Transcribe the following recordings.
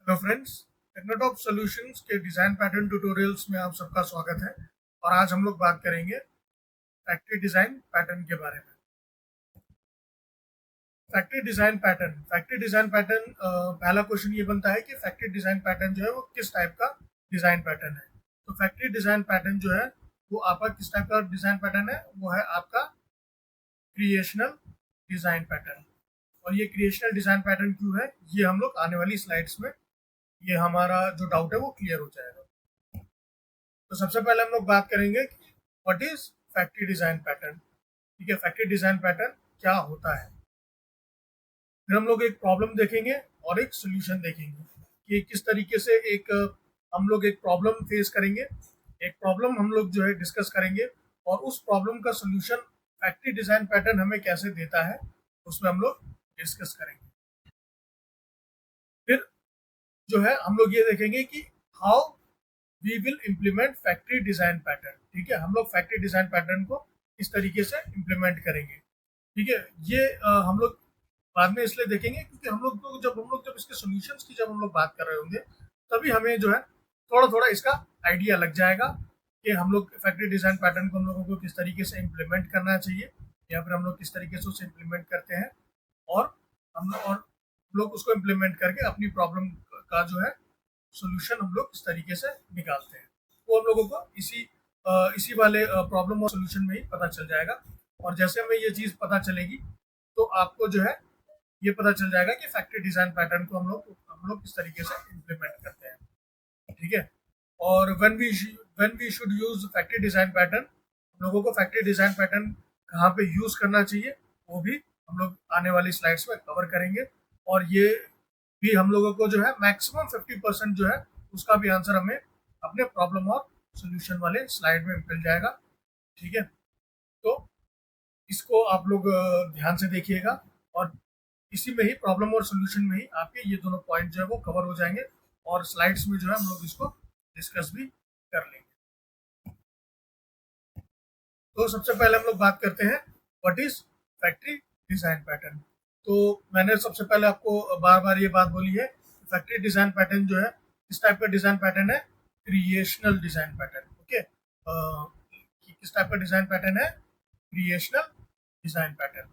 Hello friends, टेक्नोटॉप solutions के design pattern tutorials में आप सबका स्वागत है। और आज हम लोग बात करेंगे फैक्ट्री डिज़ाइन पैटर्न के बारे में। फैक्ट्री डिज़ाइन पैटर्न पहला क्वेश्चन ये बनता है कि फैक्ट्री डिज़ाइन पैटर्न जो है वो किस टाइप का डिज़ाइन पैटर्न है। तो फैक्ट्री डिज़ाइन पैटर्न जो है वो आपका किस टाइप का डिज़ाइन पैटर्न है, वो है आपका क्रिएशनल डिज़ाइन पैटर्न। और ये क्रिएशनल डिज़ाइन पैटर्न क्यों है, ये हम लोग आने वाली स्लाइड्स में ये हमारा जो डाउट है वो क्लियर हो जाएगा। तो सबसे पहले हम लोग बात करेंगे कि what is factory design pattern. ठीक है, फैक्ट्री डिजाइन पैटर्न क्या होता है। फिर हम लोग एक प्रॉब्लम देखेंगे और एक सोल्यूशन देखेंगे कि किस तरीके से हम लोग एक प्रॉब्लम फेस करेंगे। एक प्रॉब्लम हम लोग जो है डिस्कस करेंगे और उस प्रॉब्लम का सोल्यूशन फैक्ट्री डिजाइन पैटर्न हमें कैसे देता है उसमें हम लोग डिस्कस करेंगे। फिर जो है हम लोग ये देखेंगे कि how we will implement factory design pattern. ठीक है, हम लोग फैक्ट्री डिजाइन पैटर्न को इस तरीके से इम्प्लीमेंट करेंगे। ठीक है, ये हम लोग बाद में इसलिए देखेंगे क्योंकि हम लोग जब इसके सॉल्यूशंस की जब हम लोग बात कर रहे होंगे तभी हमें जो है थोड़ा थोड़ा इसका आइडिया लग जाएगा कि हम लोग फैक्ट्री डिजाइन पैटर्न को हम लोगों को किस तरीके से इम्प्लीमेंट करना चाहिए या फिर हम लोग किस तरीके से उसे इम्प्लीमेंट करते हैं। और हम लोग उसको इम्प्लीमेंट करके अपनी प्रॉब्लम का जो है सॉल्यूशन हम लोग इस तरीके से निकालते हैं। वो हम लोगों को इसी वाले प्रॉब्लम और सॉल्यूशन में ही पता चल जाएगा। और जैसे हमें ये चीज़ पता चलेगी तो आपको जो है ये पता चल जाएगा कि फैक्ट्री डिजाइन पैटर्न को हम लोग किस तरीके से इम्प्लीमेंट करते हैं। ठीक है, और when we should use factory design pattern, हम लोगों को फैक्ट्री डिजाइन पैटर्न कहाँ पे यूज करना चाहिए वो भी हम लोग आने वाली स्लाइड्स में कवर करेंगे। और ये भी हम लोगों को जो है मैक्सिमम 50% जो है उसका भी आंसर हमें अपने प्रॉब्लम और सोल्यूशन वाले स्लाइड में मिल जाएगा। ठीक है, तो इसको आप लोग ध्यान से देखिएगा और इसी में ही प्रॉब्लम और सोल्यूशन में ही आपके ये दोनों पॉइंट जो है वो कवर हो जाएंगे और स्लाइड्स में जो है हम लोग इसको डिस्कस भी कर लेंगे। तो सबसे पहले हम लोग बात करते हैं what is factory design pattern. तो मैंने सबसे पहले आपको बार बार ये बात बोली है, फैक्ट्री डिजाइन पैटर्न जो है किस टाइप का डिजाइन पैटर्न है, क्रिएशनल डिजाइन पैटर्न। ओके, किस टाइप का डिजाइन पैटर्न है, क्रिएशनल डिजाइन पैटर्न।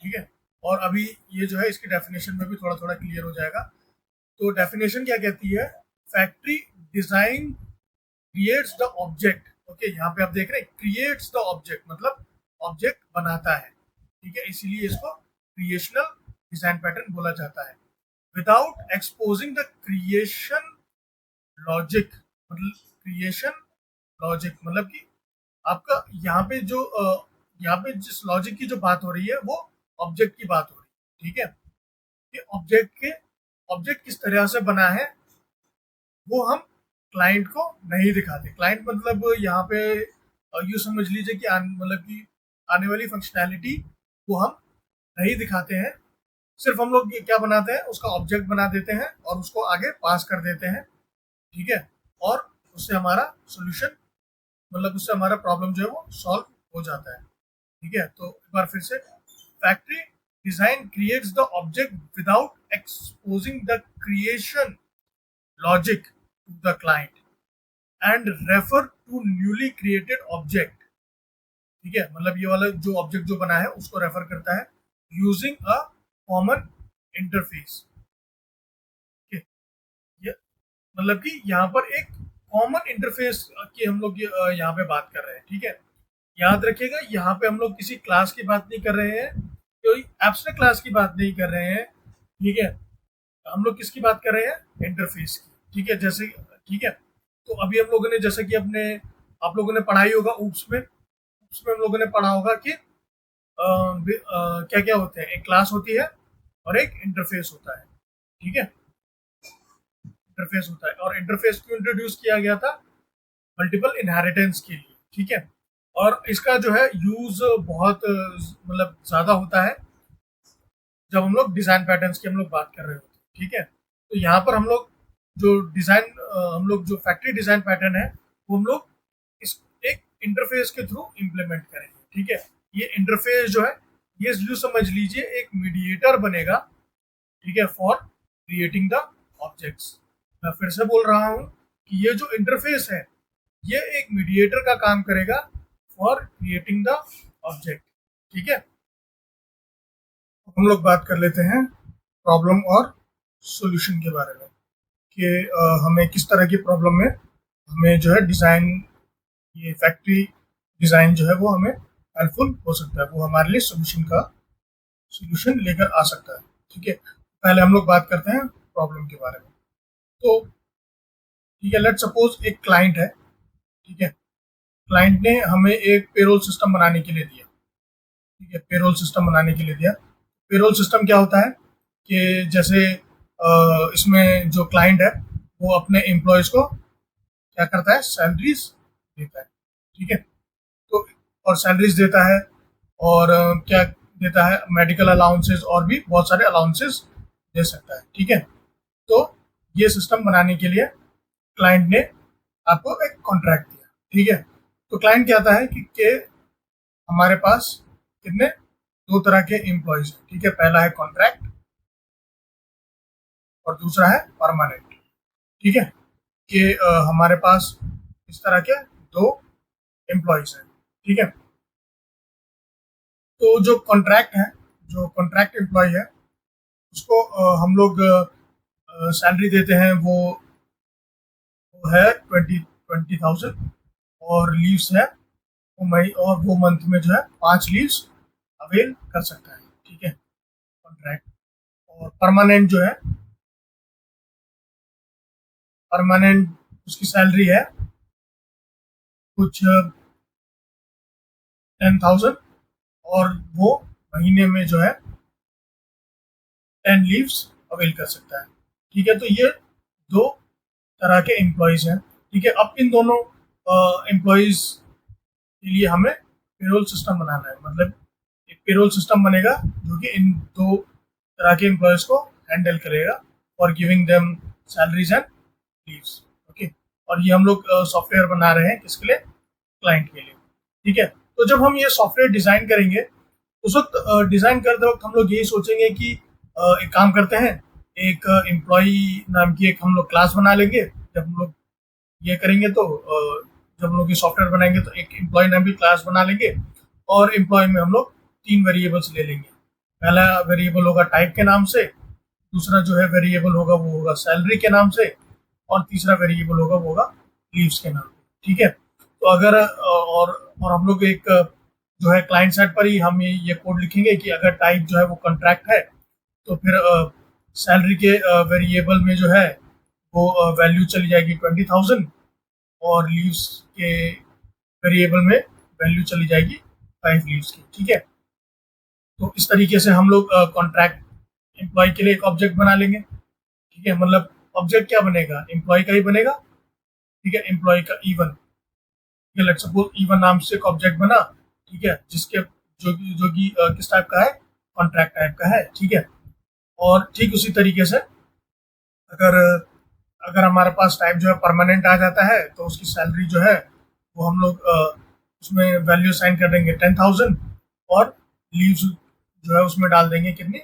ठीक है, और अभी ये जो है इसकी डेफिनेशन में भी थोड़ा थोड़ा क्लियर हो जाएगा। तो डेफिनेशन क्या कहती है, factory design creates the object. Okay, यहाँ पे आप देख रहे हैं क्रिएट्स द ऑब्जेक्ट मतलब ऑब्जेक्ट बनाता है। ठीक है, इसीलिए इसको क्रिएशनल डिजाइन पैटर्न बोला जाता है। Without exposing the creation logic, मतलब क्रिएशन लॉजिक मतलब कि आपका यहाँ पे जिस लॉजिक की जो बात हो रही है वो ऑब्जेक्ट की बात हो रही है। ठीक है, कि ऑब्जेक्ट किस तरह से बना है वो हम क्लाइंट को नहीं दिखाते। क्लाइंट मतलब यहाँ पे यूँ समझ लीजिए कि मतलब कि आने वाली फंक्शनैलिटी वो हम नहीं दिखाते हैं। सिर्फ हम लोग ये क्या बनाते हैं, उसका ऑब्जेक्ट बना देते हैं और उसको आगे पास कर देते हैं। ठीक है, और उससे हमारा सोल्यूशन मतलब उससे हमारा प्रॉब्लम जो है वो सॉल्व हो जाता है। ठीक है, तो एक बार फिर से, factory design creates the object without exposing the creation logic to the client and refer to newly created object. ठीक है, मतलब ये वाला जो ऑब्जेक्ट जो बना है उसको रेफर करता है यूजिंग अ कॉमन इंटरफेस। ये मतलब कि यहाँ पर एक कॉमन इंटरफेस की हम लोग यहाँ पे बात कर रहे हैं। ठीक है, याद रखिएगा यहाँ पे हम लोग किसी क्लास की बात नहीं कर रहे हैं, कोई एब्स्ट्रैक्ट क्लास की बात नहीं कर रहे हैं। ठीक है, हम लोग किसकी बात कर रहे हैं, इंटरफेस की। ठीक है, जैसे ठीक है, तो अभी हम लोगों ने जैसे कि अपने आप लोगों ने पढ़ाई होगा ऊप्स में हम लोगों ने पढ़ा होगा कि क्या क्या होते हैं, एक क्लास होती है और एक इंटरफेस होता है। ठीक है, इंटरफेस होता है और इंटरफेस क्यों इंट्रोड्यूस किया गया था, मल्टीपल इनहेरिटेंस के लिए। ठीक है, और इसका जो है यूज बहुत मतलब ज्यादा होता है जब हम लोग डिजाइन पैटर्न्स की हम लोग बात कर रहे होते हैं। ठीक है, तो यहाँ पर हम लोग जो फैक्ट्री डिजाइन पैटर्न है वो हम लोग इस एक इंटरफेस के थ्रू इम्प्लीमेंट करेंगे। ठीक है, ये इंटरफेस जो है ये यूँ समझ लीजिए एक मीडिएटर बनेगा। ठीक है, फॉर क्रिएटिंग द ऑब्जेक्ट्स। मैं फिर से बोल रहा हूँ कि ये जो इंटरफेस है ये एक मीडिएटर का काम करेगा फॉर क्रिएटिंग द ऑब्जेक्ट। ठीक है, हम लोग बात कर लेते हैं प्रॉब्लम और सॉल्यूशन के बारे में कि हमें किस तरह की प्रॉब्लम में हमें जो है डिज़ाइन, ये फैक्ट्री डिज़ाइन जो है वो हमें हेल्पफुल हो सकता है, वो हमारे लिए सोल्यूशन लेकर आ सकता है। ठीक है, पहले हम लोग बात करते हैं प्रॉब्लम के बारे में। तो ठीक है, लेट सपोज एक क्लाइंट है। ठीक है, क्लाइंट ने हमें एक पेरोल सिस्टम बनाने के लिए दिया। ठीक है, पेरोल सिस्टम बनाने के लिए दिया। पेरोल सिस्टम क्या होता है कि जैसे इसमें जो क्लाइंट है वो अपने एम्प्लॉयज़ को क्या करता है, सैलरीज देता है। ठीक है, तो और सैलरीज देता है और क्या देता है, मेडिकल अलाउंसेस और भी बहुत सारे अलाउंसेस दे सकता है। ठीक है, तो ये सिस्टम बनाने के लिए क्लाइंट ने आपको एक कॉन्ट्रैक्ट दिया। ठीक है, तो क्लाइंट क्या आता है कि हमारे पास कितने दो तरह के एम्प्लॉयज हैं। ठीक है, पहला है कॉन्ट्रैक्ट और दूसरा है परमानेंट। ठीक है, कि हमारे पास इस तरह के दो एम्प्लॉयज हैं। ठीक है, तो जो कॉन्ट्रैक्ट है, जो कॉन्ट्रैक्ट एम्प्लॉय है उसको हम लोग सैलरी देते हैं, वो है 20,000 और लीव्स है वो मई और वो मंथ में जो है 5 लीव्स अवेल कर सकता है। ठीक है, कॉन्ट्रैक्ट। और परमानेंट जो है, परमानेंट उसकी सैलरी है कुछ 10,000 और वो महीने में जो है 10 लीव्स अवेल कर सकता है। ठीक है, तो ये दो तरह के एम्प्लॉयज़ हैं। ठीक है, अब इन दोनों एम्प्लॉयज़ के लिए हमें पेरोल सिस्टम बनाना है। मतलब एक पेरोल सिस्टम बनेगा जो कि इन दो तरह के एम्प्लॉयज़ को हैंडल करेगा for giving them salaries and leaves. Okay, और ये हम लोग सॉफ्टवेयर बना रहे हैं किसके लिए, क्लाइंट के लिए। ठीक है, तो जब हम ये सॉफ्टवेयर डिज़ाइन करेंगे उस वक्त डिज़ाइन करते वक्त हम लोग यही सोचेंगे कि एक काम करते हैं, एक एम्प्लॉई नाम की एक हम लोग क्लास बना लेंगे। जब हम लोग ये करेंगे तो जब हम लोग ये सॉफ्टवेयर बनाएंगे तो एक एम्प्लॉय नाम की क्लास बना लेंगे और एम्प्लॉय में हम लोग 3 वेरिएबल्स ले लेंगे। पहला वेरिएबल होगा टाइप के नाम से, दूसरा जो है वेरिएबल होगा वो होगा सैलरी के नाम से, और तीसरा वेरिएबल होगा वो होगा लीव्स के नाम पे। ठीक है, तो अगर और हम लोग एक जो है क्लाइंट साइड पर ही हम ये कोड लिखेंगे कि अगर टाइप जो है वो कॉन्ट्रैक्ट है तो फिर सैलरी के वेरिएबल में जो है वो वैल्यू चली जाएगी 20,000 और लीव्स के वेरिएबल में वैल्यू चली जाएगी 5 लीव्स की। ठीक है, तो इस तरीके से हम लोग कॉन्ट्रैक्ट एम्प्लॉय के लिए एक ऑब्जेक्ट बना लेंगे। ठीक है, मतलब ऑब्जेक्ट क्या बनेगा, एम्प्लॉय का ही बनेगा। ठीक है, एम्प्लॉय का ईवन, लेट्स सपोज ईवन नाम से एक ऑब्जेक्ट बना। ठीक है, जिसके जो कि किस टाइप का है, कॉन्ट्रैक्ट टाइप का है। ठीक है, और ठीक उसी तरीके से अगर अगर हमारे पास टाइप जो है परमानेंट आ जाता है तो उसकी सैलरी जो है वो हम लोग उसमें वैल्यू साइन कर देंगे 10,000 और लीव्स जो है उसमें डाल देंगे कितनी,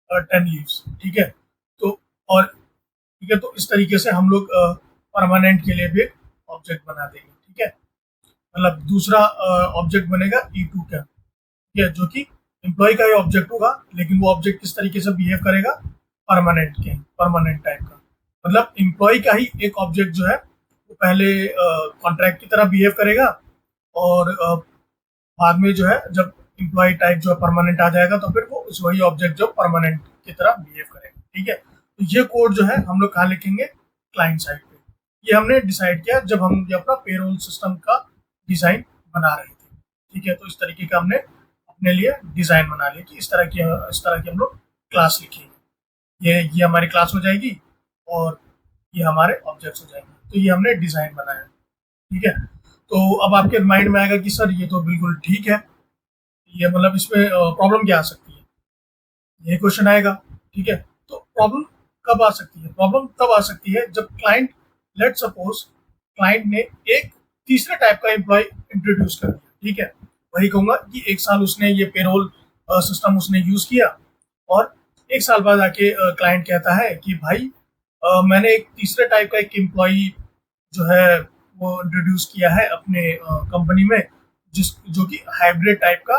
10 लीव्स। ठीक है, तो और ठीक है, तो इस तरीके से हम लोग परमानेंट के लिए भी ऑब्जेक्ट बना देंगे। ठीक है, मतलब दूसरा ऑब्जेक्ट बनेगा E2 का। ठीक है, जो कि एम्प्लॉय का ही ऑब्जेक्ट होगा, लेकिन वो ऑब्जेक्ट किस तरीके से बिहेव करेगा, परमानेंट टाइप का। मतलब एम्प्लॉय का ही एक ऑब्जेक्ट जो है वो पहले कॉन्ट्रैक्ट की तरह बिहेव करेगा और बाद में जो है जब एम्प्लॉय टाइप जो है परमानेंट आ जाएगा तो फिर वो उस वही ऑब्जेक्ट जो परमानेंट की तरह बिहेव करेगा। ठीक है, तो ये कोड जो है हम लोग कहाँ लिखेंगे, क्लाइंट साइड पे। ये हमने डिसाइड किया जब हम ये अपना पेरोल सिस्टम का डिज़ाइन बना रहे थे। ठीक है, तो इस तरीके का हमने अपने लिए डिज़ाइन बना लिया कि इस तरह की हम लोग क्लास लिखेंगे। ये हमारी क्लास हो जाएगी और ये हमारे ऑब्जेक्ट्स हो जाएंगे। तो ये हमने डिज़ाइन बनाया। ठीक है, तो अब आपके माइंड में आएगा कि सर ये तो बिल्कुल ठीक है, ये मतलब इसमें प्रॉब्लम क्या आ सकती है, ये क्वेश्चन आएगा। ठीक है, तो प्रॉब्लम कब आ सकती है, प्रॉब्लम तब आ सकती है जब क्लाइंट, लेट सपोज क्लाइंट ने एक तीसरे टाइप का एम्प्लॉय इंट्रोड्यूस कर दिया। ठीक है, वही कहूँगा कि 1 साल उसने ये पेरोल सिस्टम उसने यूज़ किया और 1 साल बाद आके क्लाइंट कहता है कि भाई मैंने एक तीसरे टाइप का एक एम्प्लॉई जो है वो इंट्रोड्यूस किया है अपने कंपनी में, जिस जो कि हाइब्रिड टाइप का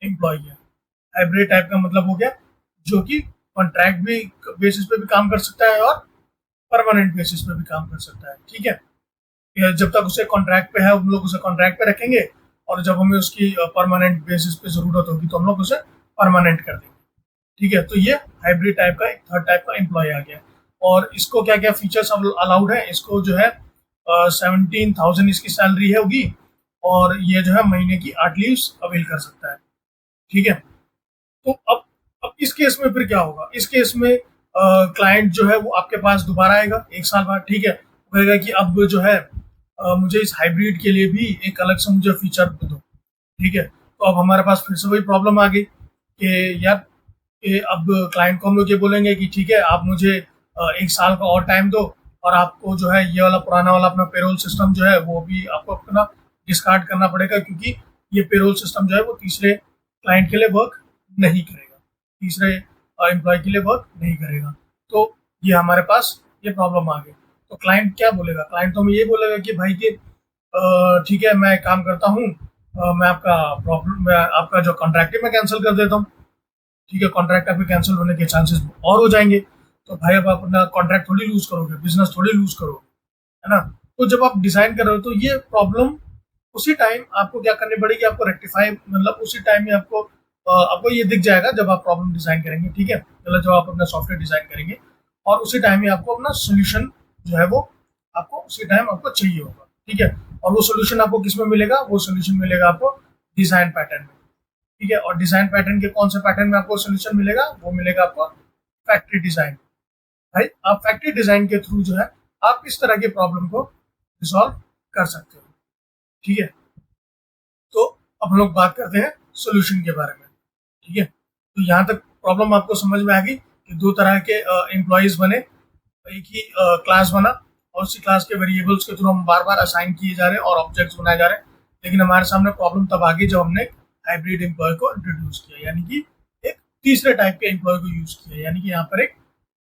एम्प्लॉई है। हाइब्रिड टाइप का मतलब हो गया जो कि कॉन्ट्रैक्ट भी बेसिस पे भी काम कर सकता है और परमानेंट बेसिस पे भी काम कर सकता है। ठीक है, जब तक उसे कॉन्ट्रैक्ट पे है हम लोग उसे कॉन्ट्रैक्ट पे रखेंगे, और जब हमें उसकी परमानेंट बेसिस पे जरूरत होगी तो हम लोग उसे परमानेंट कर देंगे। ठीक है, तो ये हाइब्रिड टाइप का एक थर्ड टाइप का एम्प्लॉय आ गया। और इसको क्या क्या फीचर्स अलाउड है, इसको जो है 17,000 इसकी सैलरी है होगी, और ये जो है महीने की 8 लीव्स अवेल कर सकता है। ठीक है, तो अब इस केस में फिर क्या होगा, इस केस में क्लाइंट जो है वो आपके पास दोबारा आएगा 1 साल बाद। ठीक है, वो कहेगा कि अब जो है मुझे इस हाइब्रिड के लिए भी एक अलग से मुझे फीचर दो। ठीक है, तो अब हमारे पास फिर से वही प्रॉब्लम आ गई कि यार कि अब क्लाइंट को हम लोग ये बोलेंगे कि ठीक है आप मुझे 1 साल का और टाइम दो, और आपको जो है ये वाला पुराना वाला अपना पेरोल सिस्टम जो है वो भी आपको अपना डिस्कार्ड करना पड़ेगा, क्योंकि ये पेरोल सिस्टम जो है वो तीसरे क्लाइंट के लिए वर्क नहीं करेगा, तीसरे एम्प्लॉय के लिए वर्क नहीं करेगा। तो ये हमारे पास ये प्रॉब्लम आ गई। तो क्लाइंट क्या बोलेगा, क्लाइंट तो हमें ये बोलेगा कि भाई कि ठीक है मैं काम करता हूँ, मैं आपका प्रॉब्लम मैं आपका जो कॉन्ट्रैक्ट है मैं कैंसिल कर देता हूँ। ठीक है, कॉन्ट्रैक्ट आपके कैंसिल होने के चांसेस और हो जाएंगे। तो भाई अब आप अपना कॉन्ट्रैक्ट थोड़ी लूज करोगे, बिजनेस थोड़ी लूज करोगे, है ना। तो जब आप डिजाइन कर रहे हो तो ये प्रॉब्लम उसी टाइम आपको क्या करनी पड़ेगी, आपको रेक्टिफाई, मतलब उसी टाइम में आपको ये दिख जाएगा जब आप प्रॉब्लम डिजाइन करेंगे। ठीक है, मतलब जब आप अपना सॉफ्टवेयर डिजाइन करेंगे, और उसी टाइम में आपको अपना सोल्यूशन जो है वो आपको उसी टाइम आपको चाहिए होगा। ठीक है, और वो सोल्यूशन आपको किस में मिलेगा, वो सोल्यूशन मिलेगा आपको डिजाइन पैटर्न में। ठीक है, और डिजाइन पैटर्न के कौन से पैटर्न में आपको सोल्यूशन मिलेगा, वो मिलेगा आपको फैक्ट्री डिजाइन। भाई आप फैक्ट्री डिजाइन के थ्रू जो है आप इस तरह के प्रॉब्लम को रिजॉल्व कर सकते हो। ठीक है, तो अब हम लोग बात करते हैं सोल्यूशन के बारे में। ठीक है, तो यहाँ तक प्रॉब्लम आपको समझ में आ गई कि दो तरह के एम्प्लॉयज बने, एक ही क्लास बना, और उसी क्लास के वेरिएबल्स के थ्रू हम बार बार असाइन किए जा रहे हैं और ऑब्जेक्ट्स बनाए जा रहे हैं। लेकिन हमारे सामने प्रॉब्लम तब आ गई जब हमने हाइब्रिड एम्प्लॉय को इंट्रोड्यूस किया, यानी कि एक तीसरे टाइप के एम्प्लॉय को यूज किया, यानी कि यहाँ पर एक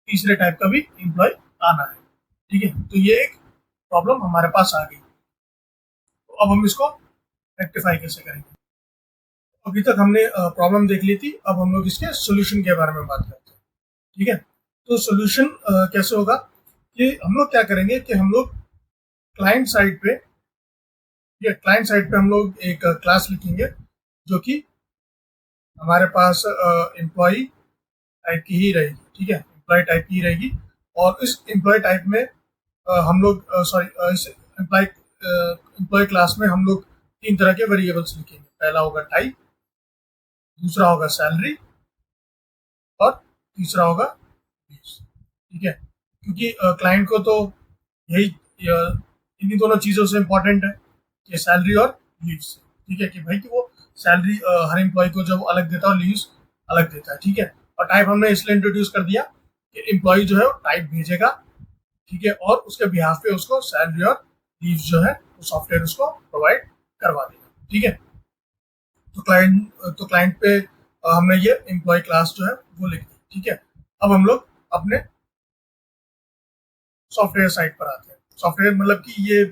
तीसरे टाइप का भी एम्प्लॉय आना है। ठीक है, तो ये एक प्रॉब्लम हमारे पास आ गई। तो अब हम इसको रेक्टिफाई कैसे करेंगे। अभी तक हमने प्रॉब्लम देख ली थी, अब हम लोग इसके सोल्यूशन के बारे में बात करते हैं। ठीक है, तो सोल्यूशन कैसे होगा कि हम लोग क्या करेंगे कि हम लोग क्लाइंट साइड पे, या क्लाइंट साइड पे हम लोग एक क्लास लिखेंगे जो कि हमारे पास एम्प्लॉय टाइप की ही रहेगी। ठीक है, एम्प्लॉय टाइप की ही रहेगी, और इस एम्प्लॉय टाइप में हम लोग सॉरी इस एम्प्लॉय क्लास में हम लोग तीन तरह के वेरिएबल्स लिखेंगे। पहला होगा टाइप, दूसरा होगा सैलरी, और तीसरा होगा लीव्स। ठीक है, क्योंकि क्लाइंट को तो यही इन्हीं दोनों चीज़ों से इम्पोर्टेंट है कि सैलरी और लीव्स। ठीक है, कि भाई कि वो सैलरी हर एम्प्लॉय को जब अलग देता है और लीव्स अलग देता है। ठीक है, और टाइप हमने इसलिए इंट्रोड्यूस कर दिया कि एम्प्लॉय जो है वो टाइप भेजेगा। ठीक है, और उसके बिहाफ पे उसको सैलरी और लीव्स जो है वो सॉफ्टवेयर उसको प्रोवाइड करवा देगा। ठीक है, तो क्लाइंट पे हमने ये एम्प्लॉय क्लास जो है वो लिख दी। ठीक है, अब हम लोग अपने सॉफ्टवेयर साइट पर आते हैं। सॉफ्टवेयर मतलब कि ये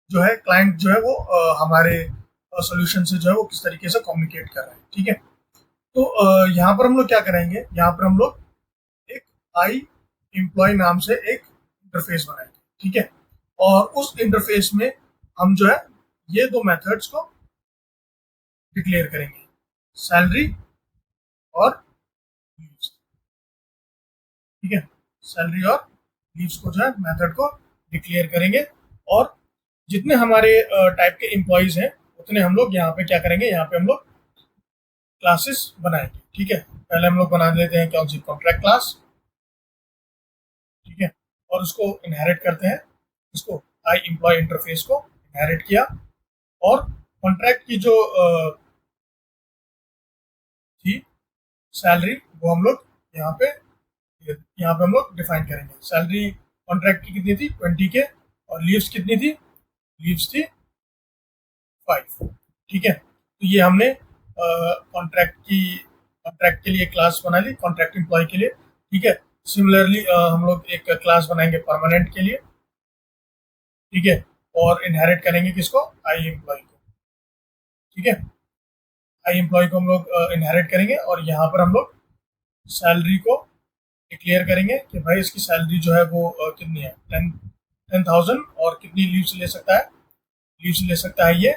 जो है क्लाइंट जो है वो हमारे सोल्यूशन से जो है वो किस तरीके से कम्युनिकेट कर रहे हैं। ठीक है, तो यहाँ पर हम लोग क्या करेंगे, यहाँ पर हम लोग एक आई एम्प्लॉय नाम से एक इंटरफेस बनाएंगे। ठीक है, और उस इंटरफेस में हम जो है ये दो मेथड्स को डिक्लेयर करेंगे, सैलरी और लीव्स। ठीक है, सैलरी और लीव्स को जो है मेथड को डिक्लेयर करेंगे, और जितने हमारे टाइप के एम्प्लॉयज हैं उतने हम लोग यहाँ पे क्या करेंगे, यहाँ पे हम लोग क्लासेस बनाएंगे। ठीक है, पहले हम लोग बना देते हैं कौन सी, कॉन्ट्रैक्ट क्लास। ठीक है, और उसको इनहेरिट करते हैं, इसको आई एम्प्लॉय इंटरफेस को इनहेरिट किया, और कॉन्ट्रैक्ट की जो थी सैलरी वो हम लोग यहाँ पे यहाँ पे हम लोग डिफाइन करेंगे। सैलरी कॉन्ट्रैक्ट की कितनी थी, 20K, और लीव्स कितनी थी, लीव्स थी 5। ठीक है, तो ये हमने कॉन्ट्रैक्ट की कॉन्ट्रैक्ट के लिए क्लास बना ली, कॉन्ट्रैक्ट एम्प्लॉय के लिए, ठीक है। सिमिलरली हम लोग एक क्लास बनाएंगे परमानेंट के लिए, ठीक है। और इनहेरिट करेंगे किसको, आई एम्प्लॉय को, ठीक है। आई एम्प्लॉय को हम लोग इनहेरिट करेंगे और यहाँ पर हम लोग सैलरी को डिक्लेयर करेंगे कि भाई इसकी सैलरी जो है वो कितनी है, 10,000, और कितनी लीव्स ले सकता है, लीव्स ले सकता है ये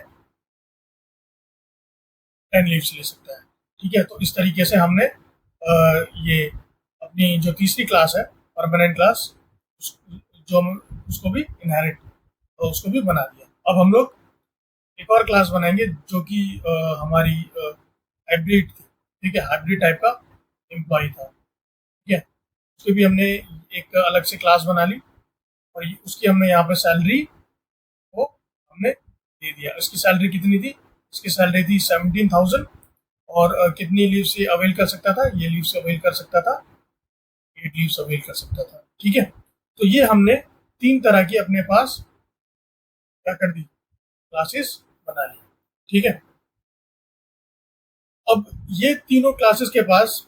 10 लीव्स ले सकता है, ठीक है। तो इस तरीके से हमने ये अपनी जो तीसरी क्लास है परमानेंट क्लास, जो उसको भी इनहेरिट, उसको भी बना दिया। अब हम लोग एक और क्लास बनाएंगे जो कि हमारी हाइब्रिड थी, ठीक है, हाइब्रिड टाइप का एम्प्लॉय था, ठीक है। उसकी भी हमने एक अलग से क्लास बना ली और उसकी हमने यहाँ पे सैलरी को हमने दे दिया। इसकी सैलरी कितनी थी, इसकी सैलरी थी 17,000, और कितनी लीव से अवेल कर सकता था, ये लीव से अवेल कर सकता था, 8 लीव अवेल कर सकता था, ठीक है। तो ये हमने 3 तरह की अपने पास क्या कर दी, क्लासेस बना ली, ठीक है। अब ये तीनों क्लासेस के पास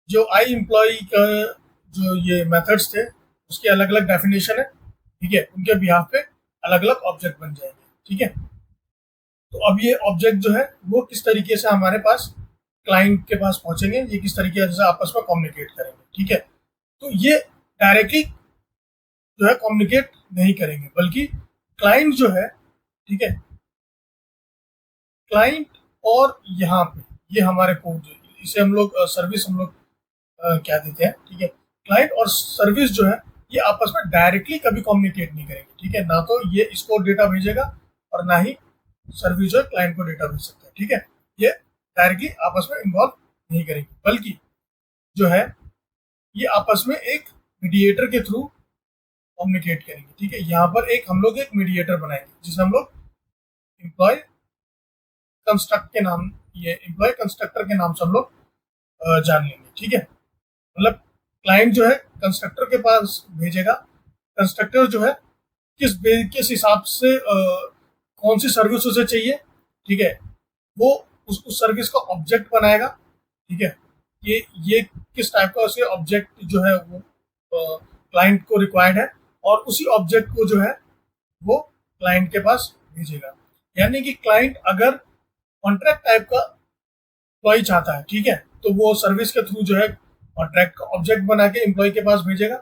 जो आई एम्प्लॉय का जो ये मेथड्स थे उसके अलग अलग डेफिनेशन है, ठीक है। उनके बिहाफ पे अलग अलग ऑब्जेक्ट बन जाएंगे, ठीक है। तो अब ये ऑब्जेक्ट जो है वो किस तरीके से हमारे पास क्लाइंट के पास पहुंचेंगे, ये किस तरीके से आपस में कम्युनिकेट करेंगे, ठीक है। तो ये डायरेक्टली जो है कम्युनिकेट नहीं करेंगे, बल्कि क्लाइंट जो है, ठीक है, क्लाइंट और यहाँ पे ये हमारे कोड जो इसे हम लोग सर्विस हम लोग क्या देते हैं, ठीक है। क्लाइंट और सर्विस जो है ये आपस में डायरेक्टली कभी कम्युनिकेट नहीं करेंगे, ठीक है। ना तो ये इसको डेटा भेजेगा और ना ही सर्विस जो है क्लाइंट को डेटा भेज सकता है, ठीक है। ये डायरेक्टली आपस में इन्वॉल्व नहीं करेंगे, बल्कि जो है ये आपस में एक मीडिएटर के थ्रू कम्युनिकेट करेंगे, ठीक है। यहाँ पर एक हम लोग एक मीडिएटर बनाएंगे जिसे हम लोग एम्प्लॉय कंस्ट्रक्ट के नाम, ये एम्प्लॉय कंस्ट्रक्टर के नाम से हम लोग जान लेंगे, ठीक है। मतलब क्लाइंट जो है कंस्ट्रक्टर के पास भेजेगा, कंस्ट्रक्टर जो है किस हिसाब से कौन सी सर्विस उसे चाहिए, ठीक है, वो उस सर्विस का ऑब्जेक्ट बनाएगा, ठीक है। ये किस टाइप का उसे ऑब्जेक्ट जो है वो क्लाइंट को रिक्वायर्ड है, और उसी ऑब्जेक्ट को जो है वो क्लाइंट के पास भेजेगा। यानी कि क्लाइंट अगर कॉन्ट्रैक्ट टाइप का एम्प्लॉय चाहता है, ठीक है, तो वो सर्विस के थ्रू जो है कॉन्ट्रैक्ट का ऑब्जेक्ट बना के एम्प्लॉय के पास भेजेगा।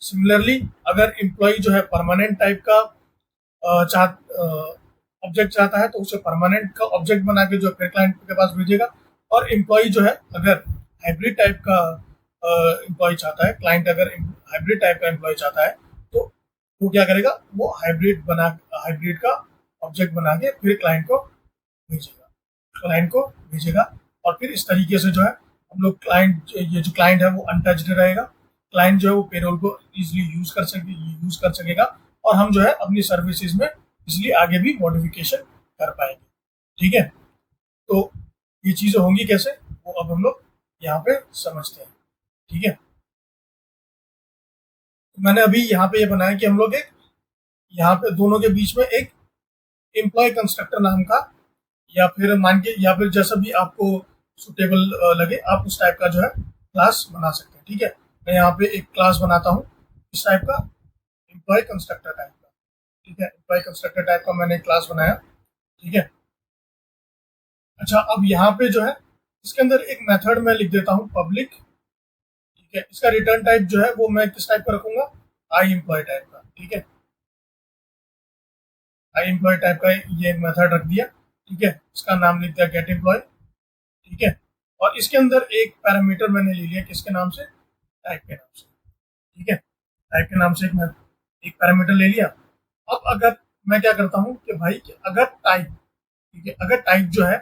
सिमिलरली अगर एम्प्लॉय जो है परमानेंट टाइप का ऑब्जेक्ट चाहता है तो उसे परमानेंट का ऑब्जेक्ट बना के जो फिर क्लाइंट के पास भेजेगा। और एम्प्लॉय जो है अगर हाइब्रिड टाइप का एम्प्लॉय चाहता है, क्लाइंट अगर हाइब्रिड टाइप का एम्प्लॉय चाहता है तो वो क्या करेगा, वो हाइब्रिड का ऑब्जेक्ट बना के फिर क्लाइंट को भेजेगा। और फिर इस तरीके से जो है हम लोग क्लाइंट, ये जो क्लाइंट है वो अनटच्ड रहेगा, क्लाइंट जो है वो पेरोल को इजीली यूज कर सकेगा, और हम जो है अपनी सर्विसेज में इसलिए आगे भी मॉडिफिकेशन कर पाएंगे, ठीक है। तो ये चीजें होंगी कैसे, वो अब हम लोग यहाँ पे समझते हैं, ठीक है। तो मैंने अभी यहाँ पे ये बनाया कि हम लोग एक यहाँ पे दोनों के बीच में एक एम्प्लॉय कंस्ट्रक्टर नाम का, या फिर मान के, या फिर जैसा भी आपको सुटेबल लगे आप उस टाइप का जो है क्लास बना सकते हैं, ठीक है। मैं यहाँ पे एक क्लास बनाता हूँ इस टाइप का, एम्प्लॉय कंस्ट्रक्टर टाइप का, ठीक है। एम्प्लॉय कंस्ट्रक्टर टाइप का मैंने क्लास बनाया, ठीक है। अच्छा, अब यहाँ पे जो है इसके अंदर एक मेथड मैं लिख देता हूँ पब्लिक, ठीक है। इसका रिटर्न टाइप जो है वो मैं किस टाइप का रखूंगा, आई एम्प्लॉय टाइप का, ठीक है। आई एम्प्लॉय टाइप का ये मेथड रख दिया, ठीक है। इसका नाम लिख दिया गेट एम्प्लॉय, ठीक है। और इसके अंदर एक पैरामीटर मैंने ले लिया किसके नाम से, टाइप के नाम से, ठीक है। टाइप के नाम से एक पैरामीटर ले लिया। अब अगर मैं क्या करता हूँ कि भाई कि अगर टाइप, ठीक है, अगर टाइप जो है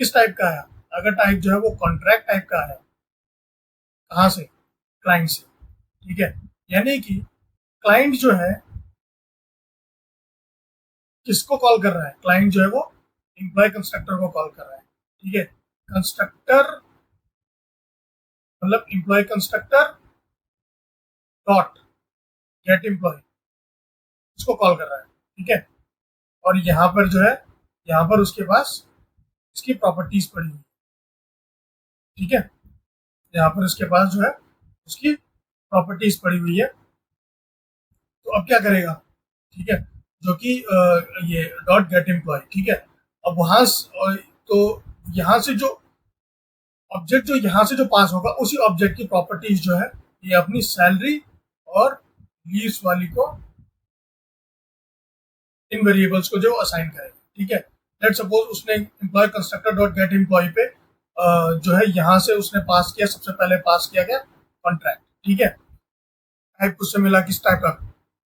किस टाइप का है, अगर टाइप जो है वो कॉन्ट्रैक्ट टाइप का है, कहाँ से, क्लाइंट से, ठीक है। यानी कि क्लाइंट जो है किसको कॉल कर रहा है, क्लाइंट जो है वो एम्प्लॉय कंस्ट्रक्टर को कॉल कर रहा है, ठीक है। कंस्ट्रक्टर मतलब employ constructor dot get employ, इसको कॉल कर रहा है, ठीक है। और यहाँ पर जो है, यहाँ पर उसके पास इसकी प्रॉपर्टीज पड़ी हुई, ठीक है। यहाँ पर इसके पास जो है उसकी प्रॉपर्टीज पड़ी हुई है। तो अब क्या करेगा, ठीक है, जो कि ये डॉट गेट एम्प्लॉय, ठीक है। अब तो यहाँ से जो ऑब्जेक्ट जो यहाँ से जो पास होगा उसी ऑब्जेक्ट की प्रॉपर्टीज जो है ये अपनी सैलरी और लीव्स वाली को, इन वेरिएबल्स को जो असाइन करेगा, ठीक है। लेट सपोज उसने employ constructor dot get employ पे जो है यहाँ से उसने पास किया, सबसे पहले पास किया गया कॉन्ट्रैक्ट, ठीक है। टाइप उससे मिला किस टाइप का,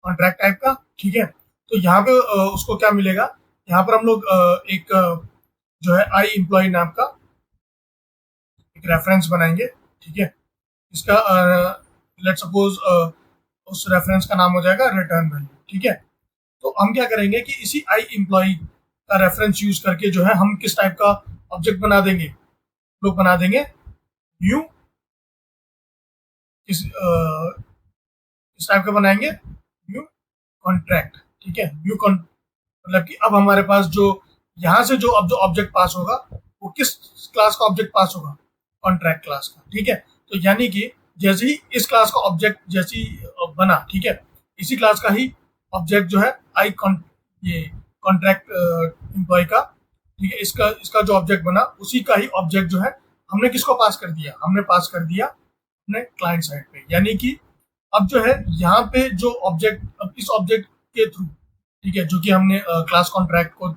कॉन्ट्रैक्ट टाइप का, ठीक है। तो यहाँ पे उसको क्या मिलेगा, यहाँ पर हम लोग एक जो है आई एम्प्लॉय नाम का एक रेफरेंस बनाएंगे, ठीक है। इसका लेट सपोज उस रेफरेंस का नाम हो जाएगा रिटर्न वैल्यू, ठीक है। तो हम क्या करेंगे कि इसी आई एम्प्लॉय का रेफरेंस यूज करके जो है हम किस टाइप का ऑब्जेक्ट बना देंगे, लोग बना देंगे व्यू, इस टाइप का बनाएंगे व्यू कॉन्ट्रैक्ट, ठीक है। मतलब कि अब हमारे पास जो यहाँ से जो अब जो ऑब्जेक्ट पास होगा वो किस क्लास का ऑब्जेक्ट पास होगा, कॉन्ट्रैक्ट क्लास का, ठीक है। तो यानी कि जैसे ही इस क्लास का ऑब्जेक्ट जैसी बना, ठीक है, इसी क्लास का ही ऑब्जेक्ट जो है ये कॉन्ट्रैक्ट एम्प्लॉय का, ठीक है, इसका इसका जो ऑब्जेक्ट बना उसी का ही ऑब्जेक्ट जो है हमने किसको पास कर दिया, हमने पास कर दिया अपने क्लाइंट साइड पे। यानी कि अब जो है यहाँ पे जो ऑब्जेक्ट, अब इस ऑब्जेक्ट के थ्रू, ठीक है, जो कि हमने क्लास कॉन्ट्रैक्ट को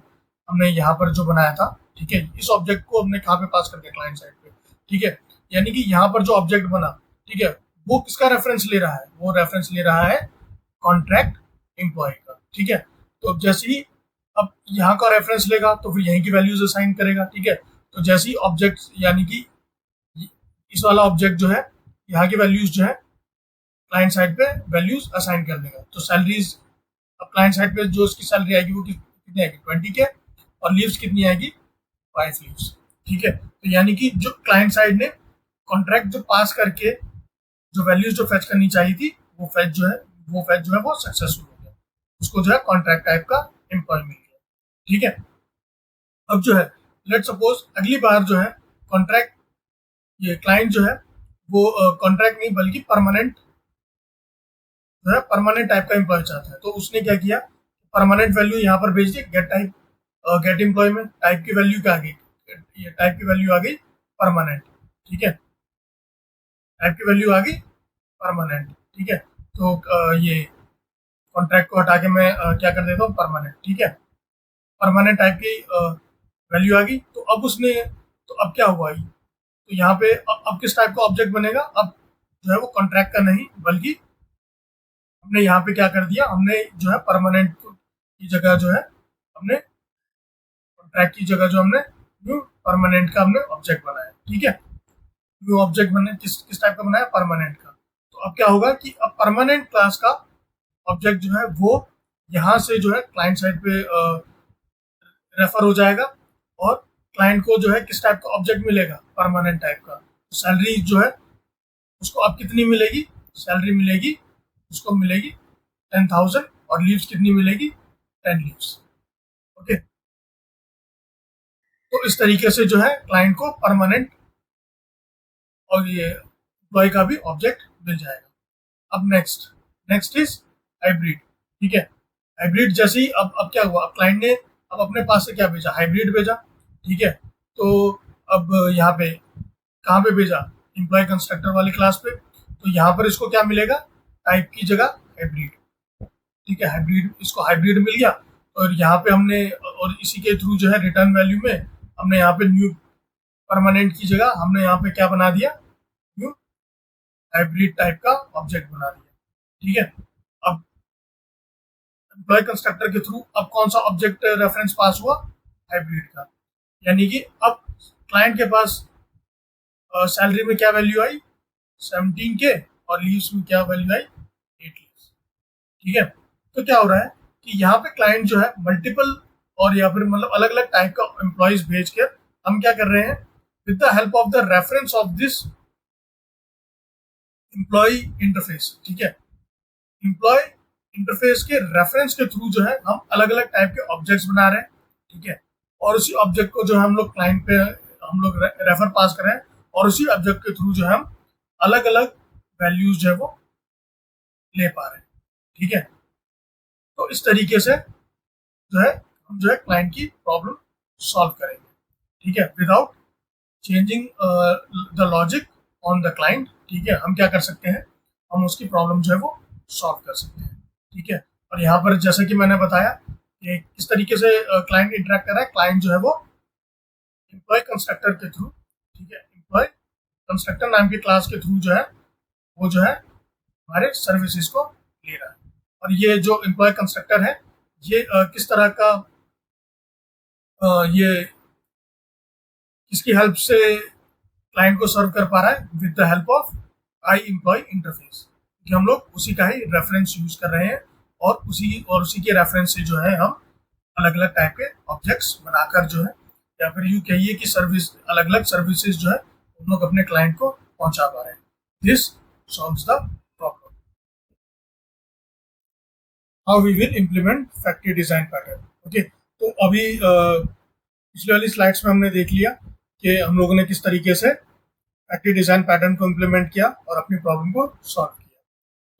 हमने यहाँ पर जो बनाया था, ठीक है, इस ऑब्जेक्ट को हमने कहाँ पे पास कर दिया, क्लाइंट साइड पे, ठीक है। यानी कि यहाँ पर जो ऑब्जेक्ट बना, ठीक है, वो किसका रेफरेंस ले रहा है, वो रेफरेंस ले रहा है कॉन्ट्रैक्ट एम्प्लॉय का, ठीक है। तो जैसे ही अब यहाँ का रेफरेंस लेगा तो फिर यहीं की वैल्यूज असाइन करेगा, ठीक है। तो जैसे ही ऑब्जेक्ट यानी कि इस वाला ऑब्जेक्ट जो है यहाँ की वैल्यूज जो है क्लाइंट साइड पे वैल्यूज असाइन कर देगा। तो सैलरीज, अब क्लाइंट साइड पे जो उसकी सैलरी आएगी वो कितनी आएगी, 20K, और लीव्स कितनी आएगी, 5 लीव्स, ठीक है। तो यानी कि जो क्लाइंट साइड ने कॉन्ट्रैक्ट जो पास करके जो वैल्यूज जो फेच करनी चाहिए थी वो फेच जो है वो सक्सेसफुल हो गया, उसको जो है कॉन्ट्रैक्ट टाइप का एम्प्लॉय मिल गया, ठीक है। अब जो है लेट सपोज अगली बार जो है कॉन्ट्रैक्ट, ये क्लाइंट जो है वो कॉन्ट्रैक्ट नहीं बल्कि परमानेंट जो है परमानेंट टाइप का एम्प्लॉय चाहता है। तो उसने क्या किया, परमानेंट वैल्यू यहाँ पर भेज दी गेट टाइप, गेट एम्प्लॉय में टाइप की वैल्यू क्या आ गई, ये टाइप की वैल्यू आ गई परमानेंट, ठीक है, टाइप की वैल्यू आ गई परमानेंट, ठीक है। तो ये कॉन्ट्रैक्ट को हटा के मैं क्या कर देता हूँ परमानेंट, ठीक है, परमानेंट टाइप की वैल्यू आ गई। तो अब उसने, तो अब क्या हुआ, तो यहाँ पे अब किस टाइप का ऑब्जेक्ट बनेगा, अब जो है वो कॉन्ट्रैक्ट का नहीं बल्कि हमने यहाँ पे क्या कर दिया, हमने जो है परमानेंट की जगह जो है हमने कॉन्ट्रैक्ट की जगह जो हमने न्यू परमानेंट का हमने ऑब्जेक्ट बनाया, ठीक है। न्यू ऑब्जेक्ट बने किस किस टाइप का बनाया, परमानेंट का। तो अब क्या होगा कि अब परमानेंट क्लास का ऑब्जेक्ट जो है वो यहाँ से जो है क्लाइंट साइड पे रेफर हो जाएगा, और क्लाइंट को जो है किस टाइप का ऑब्जेक्ट मिलेगा, परमानेंट टाइप का। सैलरी जो है उसको अब कितनी मिलेगी, सैलरी मिलेगी उसको मिलेगी 10,000, और लीव्स कितनी मिलेगी, 10 लीव्स, ओके। तो इस तरीके से जो है क्लाइंट को परमानेंट और ये एम्प्लॉय का भी ऑब्जेक्ट मिल जाएगा। अब नेक्स्ट नेक्स्ट इज हाइब्रिड, ठीक है। हाइब्रिड जैसे ही अब क्या हुआ, अब क्लाइंट ने अब अपने पास से क्या भेजा, हाइब्रिड भेजा, ठीक है। तो अब यहाँ पे कहाँ पे भेजा, एम्प्लॉय कंस्ट्रक्टर वाली क्लास पे। तो यहाँ पर इसको क्या मिलेगा, टाइप की जगह हाइब्रिड, ठीक है, हाइब्रिड, इसको हाइब्रिड मिल गया। और यहाँ पे हमने, और इसी के थ्रू जो है रिटर्न वैल्यू में हमने यहाँ पे न्यू परमानेंट की जगह हमने यहाँ पे क्या बना दिया, न्यू हाइब्रिड टाइप का ऑब्जेक्ट बना दिया, ठीक है। अब एम्प्लॉय कंस्ट्रक्टर के थ्रू अब कौन सा ऑब्जेक्ट रेफरेंस पास हुआ, हाइब्रिड का। यानी कि अब क्लाइंट के पास सैलरी में क्या वैल्यू आई, 17K, और लीव्स में क्या वैल्यू आई, 8 लीव्स, ठीक है। तो क्या हो रहा है कि यहाँ पे क्लाइंट जो है मल्टीपल और या फिर मतलब अलग अलग टाइप का एम्प्लॉयज भेज के हम क्या कर रहे हैं, with the help of the reference of this employ interface, ठीक है, एम्प्लॉय इंटरफेस के रेफरेंस के थ्रू जो है हम अलग अलग टाइप के ऑब्जेक्ट्स बना रहे हैं, ठीक है। और उसी ऑब्जेक्ट को जो है हम लोग क्लाइंट पे हम लोग रेफर पास करें, और उसी ऑब्जेक्ट के थ्रू जो है हम अलग अलग वैल्यूज जो है वो ले पा रहे हैं। ठीक है, तो इस तरीके से जो है हम जो है क्लाइंट की प्रॉब्लम सॉल्व करेंगे। ठीक है, without changing the logic on the client. ठीक है, हम क्या कर सकते हैं, हम उसकी प्रॉब्लम जो है वो सॉल्व कर सकते हैं। ठीक है, और यहाँ पर जैसे कि मैंने बताया कि किस तरीके से क्लाइंट इंटरेक्ट कर रहा है, क्लाइंट जो है वो एम्प्लॉय कंस्ट्रक्टर के थ्रू, ठीक है, एम्प्लॉय कंस्ट्रक्टर नाम के क्लास के थ्रू जो है वो जो है हमारे सर्विसेज को ले रहा है। और ये जो एम्प्लॉय कंस्ट्रक्टर है, ये किस तरह का ये किसकी हेल्प से क्लाइंट को सर्व कर पा रहा है, with the help of I employ interface, कि हम लोग उसी का ही रेफरेंस यूज कर रहे हैं, और उसी के रेफरेंस से जो है हम अलग अलग टाइप के ऑब्जेक्ट्स बनाकर जो है, या फिर यूँ कहिए कि सर्विस अलग अलग सर्विसेज जो है हम लोग अपने क्लाइंट को पहुंचा पा रहे हैं। This solves the problem. How we will implement factory design pattern. Okay, तो अभी पिछले वाली स्लाइड्स में हमने देख लिया कि हम लोगों ने किस तरीके से फैक्ट्री डिजाइन पैटर्न को इम्प्लीमेंट किया और अपनी प्रॉब्लम को सॉल्व किया।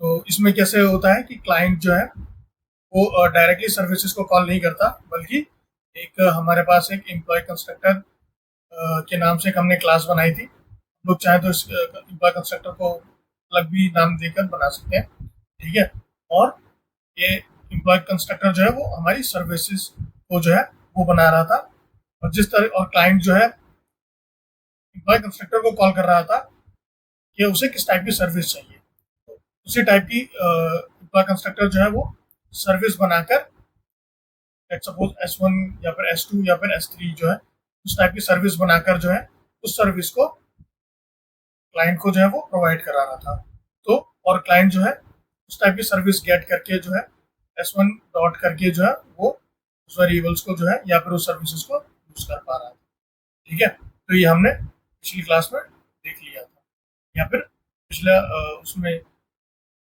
तो इसमें कैसे होता है कि क्लाइंट जो है वो डायरेक्टली सर्विसेज को कॉल नहीं करता, बल्कि एक हमारे पास एक एम्प्लॉय कंस्ट्रक्टर के नाम से एक हमने क्लास बनाई थी। हम लोग चाहे तो इस एम्प्लॉय कंस्ट्रक्टर को अलग भी नाम देकर बना सकते हैं। ठीक है, और ये एम्प्लॉय कंस्ट्रक्टर जो है वो हमारी सर्विसेज को जो है वो बना रहा था, और जिस तरह और क्लाइंट जो है एम्प्लॉय कंस्ट्रक्टर को कॉल कर रहा था कि उसे किस टाइप की सर्विस चाहिए। तो उसी टाइप की एम्प्लॉय कंस्ट्रक्टर जो है वो सर्विस बनाकर, लेट्स सपोज S1 या फिर S2 या फिर S3 जो है उस टाइप की सर्विस बनाकर जो है उस सर्विस को क्लाइंट को जो है वो प्रोवाइड करा रहा था। तो और क्लाइंट जो है उस टाइप की सर्विस गेट करके जो है S1 डॉट करके जो है वो उस वेरिएबल्स को जो है या फिर उस सर्विसेज को यूज कर पा रहा था। ठीक है, तो ये हमने पिछली क्लास में देख लिया था, या फिर पिछला उसमें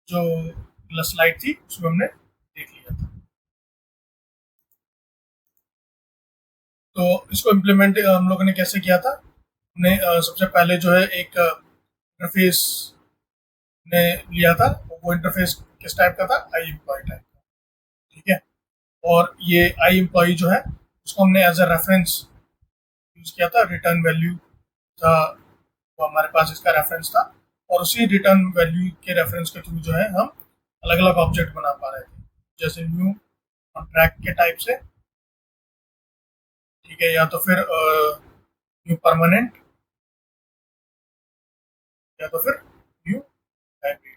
जो स्लाइड थी उसमें हमने देख लिया था। तो इसको इम्प्लीमेंट हम लोगों ने कैसे किया था, हमने सबसे पहले जो है एक इंटरफेस ने लिया था। वो इंटरफेस किस टाइप का था, आई एम्प्लॉय टाइप का। ठीक है, और ये आई एम्प्लॉय जो है उसको हमने एज अ रेफरेंस यूज किया था। रिटर्न वैल्यू था वो हमारे पास, इसका रेफरेंस था, और उसी रिटर्न वैल्यू के रेफरेंस के थ्रू जो है हम अलग अलग ऑब्जेक्ट बना पा रहे थे, जैसे न्यू कॉन्ट्रैक्ट के टाइप से। ठीक है, या तो फिर न्यू परमानेंट, या तो फिर न्यू हाइब्रिड।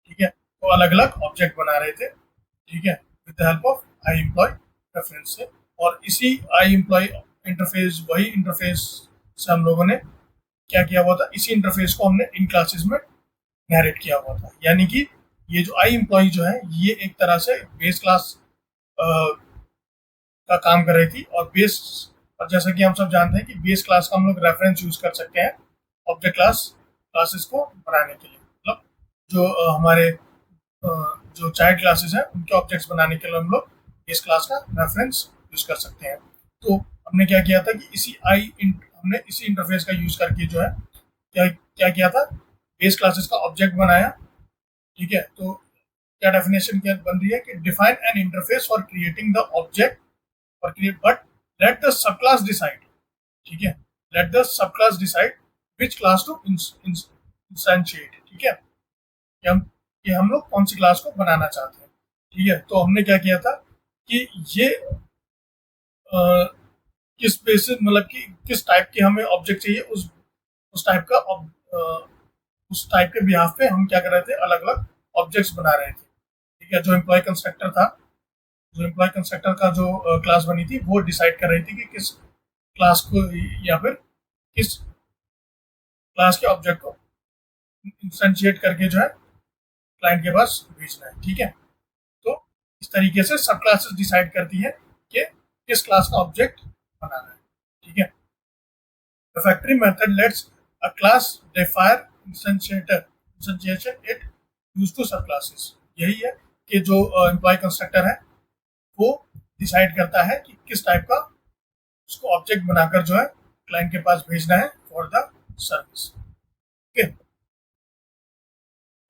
ठीक है, तो अलग अलग ऑब्जेक्ट बना रहे थे। ठीक है, with the help of I employ reference से, और इसी आई एम्प्लॉय इंटरफेस, वही इंटरफेस से हम लोगों ने क्या किया हुआ था, इसी इंटरफेस को हमने इन क्लासेस में नैरेट किया हुआ था। यानी कि ये जो आई एम्प्लॉय जो है ये एक तरह से बेस क्लास का काम कर रही थी, और बेस, और जैसा कि हम सब जानते हैं कि बेस क्लास का हम लोग रेफरेंस यूज कर सकते हैं ऑब्जेक्ट क्लासेस को बनाने के लिए। मतलब जो हमारे जो चाइल्ड क्लासेस हैं उनके ऑब्जेक्ट्स बनाने के लिए हम लोग बेस क्लास का रेफरेंस यूज कर सकते हैं। तो हमने क्या किया था कि हमने इसी इंटरफेस का यूज करके जो है क्या क्या किया था, बेस क्लासेस का ऑब्जेक्ट बनाया। ठीक है, तो क्या डेफिनेशन क्या बन रही है कि define an interface for creating the object और create, but let the subclass decide. ठीक है, let the subclass decide which class to instantiate. ठीक है, कि हम लोग कौन सी क्लास को बनाना चाहते हैं। ठीक है, तो हमने क्या किया था कि ये किस बेसिस, मतलब कि किस टाइप के हमें ऑब्जेक्ट चाहिए, उस टाइप का उस टाइप के बिहाफ पे हम क्या कर रहे थे, अलग अलग ऑब्जेक्ट्स बना रहे थे। ठीक है, जो एम्प्लॉय कंस्ट्रक्टर था, जो एम्प्लॉय कंस्ट्रक्टर का जो क्लास बनी थी वो डिसाइड कर रही थी कि किस क्लास को या फिर किस क्लास के ऑब्जेक्ट को इंस्टेंशिएट करके जो है क्लाइंट के पास भेजना है। ठीक है, तो इस तरीके से सब क्लासेस डिसाइड करती है कि किस क्लास का ऑब्जेक्ट बनाना है। ठीक है, the factory method lets a class defer instantiation it use to subclasses. यही है कि जो एम्प्लॉय कंस्ट्रक्टर है वो डिसाइड करता है कि किस टाइप का उसको ऑब्जेक्ट बनाकर जो है क्लाइंट के पास भेजना है फॉर द सर्विस। ओके,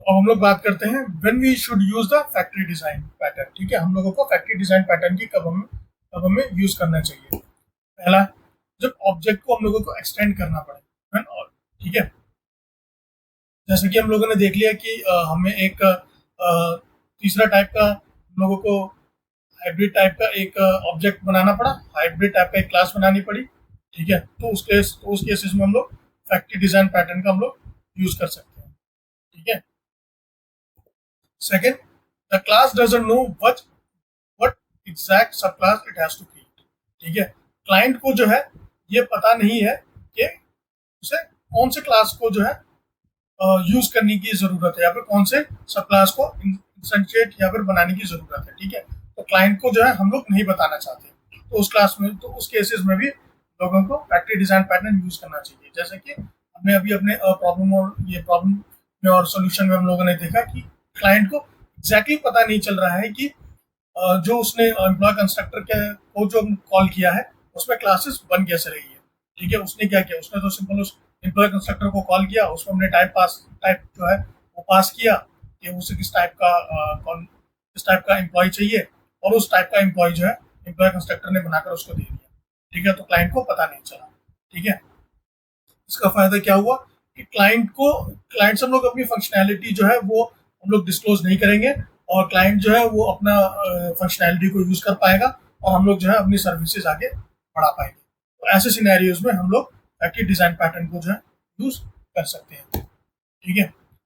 अब हम लोग बात करते हैं when we should use the factory design pattern. ठीक है, हम लोगों को फैक्ट्री डिजाइन पैटर्न की कब हमें यूज करना चाहिए। पहला, जब ऑब्जेक्ट को हम लोगों को एक्सटेंड करना पड़े, ठीक है, जैसे कि हम लोगों ने देख लिया कि हमें एक तीसरा टाइप का हम लोगों को हाइब्रिड टाइप का एक ऑब्जेक्ट बनाना पड़ा, हाइब्रिड टाइप का एक क्लास बनानी पड़ी। ठीक है, तो उस केसेस में हम लोग फैक्ट्री डिजाइन पैटर्न का हम लोग यूज कर सकते हैं। ठीक है, second, the class doesn't know what exact subclass it has to create. ठीक है, क्लाइंट को जो है ये पता नहीं है कि उसे कौन से क्लास को जो है यूज करने की जरूरत है या फिर कौन से सब क्लास को इंस्टेंशिएट या फिर बनाने की जरूरत है। ठीक है, तो क्लाइंट को जो है हम लोग नहीं बताना चाहते, तो उस क्लास में, तो उस केसेस में भी लोगों को फैक्ट्री डिजाइन पैटर्न यूज करना चाहिए। जैसे कि हमने अभी अपने प्रॉब्लम में और सोल्यूशन में हम लोगों ने देखा कि क्लाइंट को एग्जैक्टली पता नहीं चल रहा है कि जो उसने एम्प्लॉय कंस्ट्रक्टर के को जो कॉल किया है उसमें क्लासेस बन कैसे रही है। ठीक है, उसने क्या किया, उसने तो सिंपल उस एम्प्लॉय कंस्ट्रक्टर को कॉल किया, उसमें हमने टाइप जो है वो पास किया कि उसे किस टाइप का एम्प्लॉय चाहिए, और उस टाइप का एम्प्लॉय जो है एम्प्लॉय कंस्ट्रक्टर ने बनाकर उसको दे दिया। ठीक है, तो क्लाइंट को पता नहीं चला। ठीक है, इसका फायदा क्या हुआ कि क्लाइंट से हम लोग अपनी फंक्शनैलिटी जो है वो हम लोग डिस्क्लोज नहीं करेंगे, और क्लाइंट जो है वो अपना फंक्शनैलिटी को यूज कर पाएगा, और हम लोग जो है अपनी सर्विसेज आगे बढ़ा पाएंगे। तो ऐसे सिनेरियोज में हम लोग फैक्ट्री डिजाइन पैटर्न को जो है यूज कर सकते हैं। ठीक है,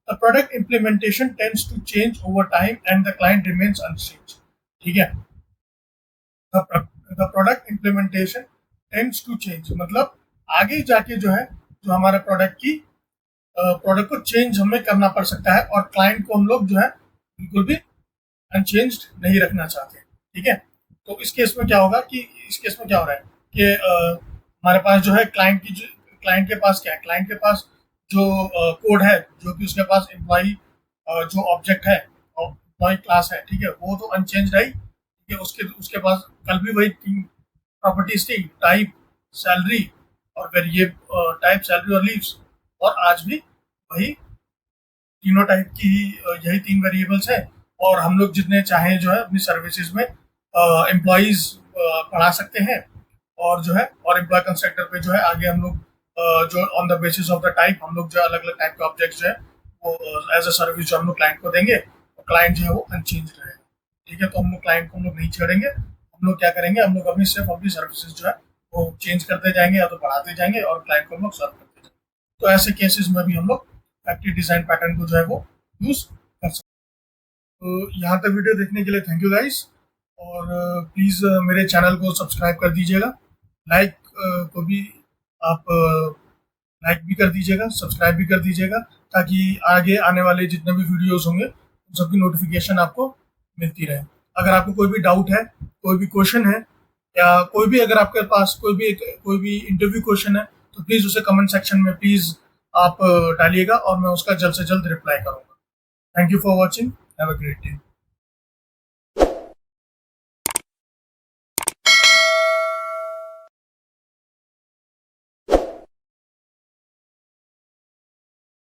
the product implementation tends to change over time and the client remains unchanged. ठीक है, the product implementation tends to change मतलब आगे जाके जो है जो हमारा प्रोडक्ट को चेंज हमें करना पड़ सकता है, और क्लाइंट को हम लोग जो है बिल्कुल भी अनचेंज्ड नहीं रखना चाहते। ठीक है, तो इस केस में क्या होगा कि इस केस में क्या हो रहा है कि हमारे पास जो है क्लाइंट के पास क्या है, क्लाइंट के पास जो कोड है, जो कि उसके पास एम्प्लॉय जो ऑब्जेक्ट है, एम्प्लॉय क्लास है, ठीक है, वो तो अनचेंज रही। ठीक है, उसके पास कल भी वही तीन प्रॉपर्टीज थी, टाइप, सैलरी और टाइप, सैलरी और लीव्स, और आज भी वही तीनों टाइप की यही तीन वेरिएबल्स है, और हम लोग जितने चाहें जो है अपनी सर्विसेज में एम्प्लॉयज बढ़ा सकते हैं, और जो है और एम्प्लॉय कंस्ट्रक्टर पे जो है आगे हम लोग जो on the basis of the type हम लोग जो अलग अलग टाइप के ऑब्जेक्ट्स जो है वो एज अ सर्विस जो हम लोग क्लाइंट को देंगे, और क्लाइंट जो है वो अनचेंज रहेगा। ठीक है, तो हम लोग क्लाइंट को हम लोग नहीं छेड़ेंगे, हम लोग क्या करेंगे, हम लोग सिर्फ अपनी सर्विसेज जो है वो चेंज करते जाएंगे या तो बढ़ाते जाएंगे, और क्लाइंट को हम लोग सर्व करते जाएंगे। तो ऐसे केसेस में भी हम लोग फैक्ट्री डिजाइन पैटर्न को जो है वो यूज कर सकते हैं। तो यहाँ तक वीडियो देखने के लिए थैंक यू गाइस, और प्लीज़ मेरे चैनल को सब्सक्राइब कर दीजिएगा, लाइक को भी आप लाइक भी कर दीजिएगा, सब्सक्राइब भी कर दीजिएगा, ताकि आगे आने वाले जितने भी वीडियोस होंगे उन सबकी नोटिफिकेशन आपको मिलती रहे। अगर आपको कोई भी डाउट है, कोई भी क्वेश्चन है, या कोई भी अगर आपके पास कोई भी इंटरव्यू क्वेश्चन है, तो प्लीज़ उसे कमेंट सेक्शन में प्लीज़ आप डालिएगा, और मैं उसका जल्द से जल्द रिप्लाई करूँगा। Thank you for watching, have a great day.